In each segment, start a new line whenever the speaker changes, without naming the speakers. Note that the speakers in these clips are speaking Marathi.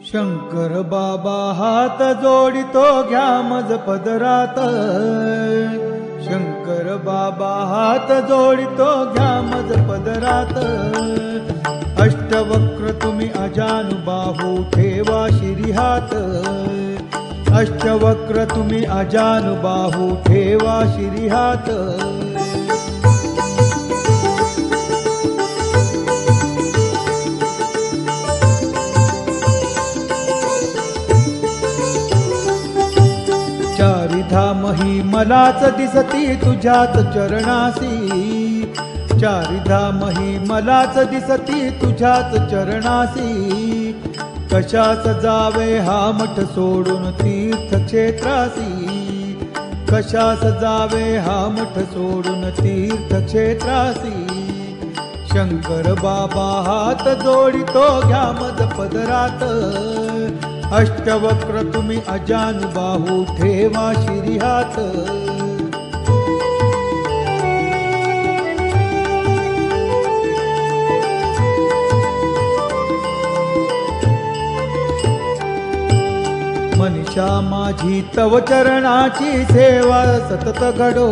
शंकर बाबा हात जोडितो घ्या मज पदरात। शंकर बाबा हात जोडितो घ्या मज पदरात। अष्टवक्र तुम्ही अजानुबाहू ठेवा शिरी हात। अष्टवक्र तुम्ही अजानुबाहू ठेवा शिरी हात। चारिधाम ही मलाच दिसती तुझ्याच चरणासी। चारिधाम ही मलाच दिसती तुझ्याच चरणासी। कशास जावे हा मठ सोडून तीर्थक्षेत्रासी। कशास जावे हा मठ सोडून तीर्थक्षेत्रासी। शंकर बाबा हात जोडितो घ्या मज पदरात। अष्टवक्र तुम्ही अजानुबाहू ठेवा शिरी हात। मनीषा माझी तव चरणाची सेवा सतत घडो।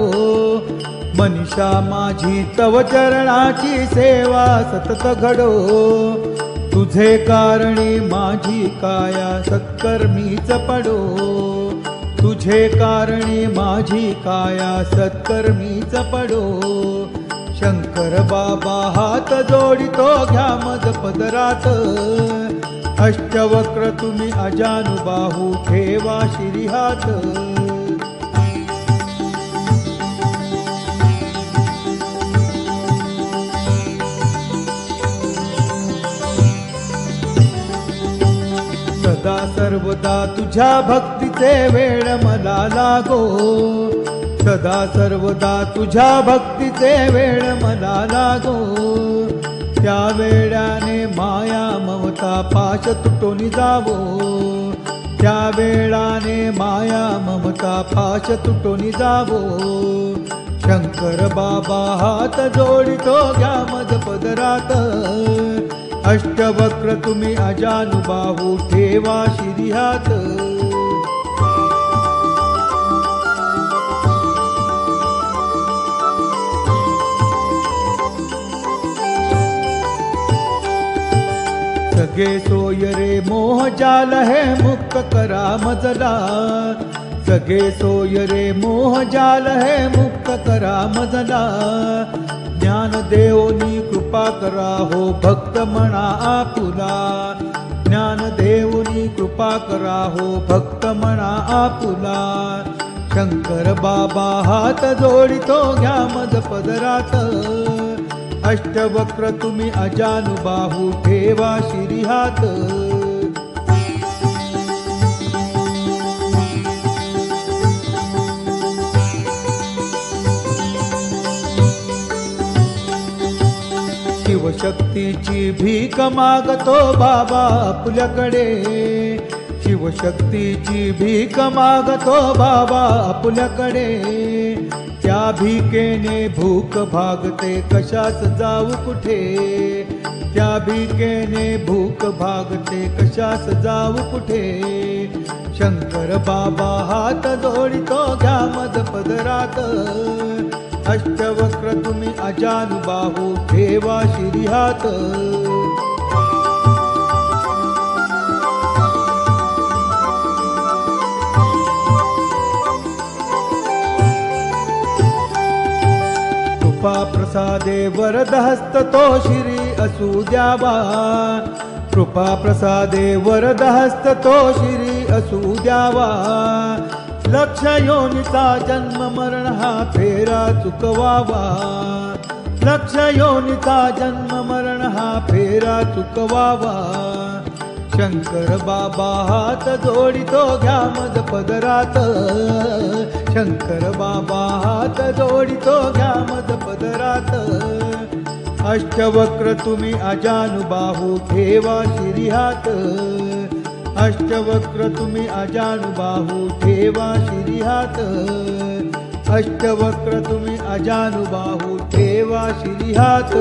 मनीषा माझी तव चरणाची सेवा सतत घडो। तुझे कारणी माझी काया सत्कर्मीच पडो। तुझे कारणी माझी काया सत्कर्मीच पडो। शंकर बाबा हात जोडितो घ्या मज पदरात। अष्टवक्र तुम्ही अजानुबाहू ठेवा शिरी हात। सदा सर्वदा तुझ्या भक्तीचे वेळ मला लागो। सदा सर्वदा तुझ्या भक्तीचे वेळ मला लागो। त्या वेळाने माया ममता पाश तुटून जावो। त्या वेळाने माया ममता पाश तुटून जावो। शंकर बाबा हात जोडितो घ्या मज पदरात। अष्टवक्र तुम्ही अजानुबाहू ठेवा शिरी हात। सगे सोय रे मोह जाल है मुक्त करा मजला। सगे सोय रे मोह जाल है मुक्त करा मजला। ज्ञान देवनी कृपा करा हो भक्त म्हणा आपुला। ज्ञान देवनी कृपा करा हो भक्त म्हणा आपुला। शंकर बाबा हात जोडितो घ्या मज पदरात। अष्टवक्र तुम्ही अजानुबाहू ठेवा शिरी हात। शिवशक्तीची भीक मागतो बाबा आपल्याकडे। शिवशक्तीची भीक मागतो बाबा आपल्याकडे। त्या भीकेने भूक भागते कशास जाऊ कुठे। त्या भीकेने भूक भागते कशास जाऊ कुठे। शंकर बाबा हात जोडितो घ्या मज पदरात। अष्टवक्र तुम्ही अजानुबाहू ठेवा शिरी हात। कृपा प्रसादे वरद हस्त तो शिरी असू द्यावा। कृपा प्रसादे वरद हस्त तो शिरी असू द्यावा। लक्ष योनीचा जन्म मरण हा फेरा चुकवावा। लक्ष योनीचा जन्म मरण हा फेरा चुकवावा। शंकर बाबा हात जोडितो घ्या मज पदरात। शंकर बाबा हात जोडितो घ्या मज पदरात। अष्टवक्र तुम्ही अजानुबाहू ठेवा शिरी हात। अष्टवक्र तुम्ही अजानुबाहू ठेवा शिरी हात। अष्टवक्र तुम्ही अजानुबाहू ठेवा शिरी हात।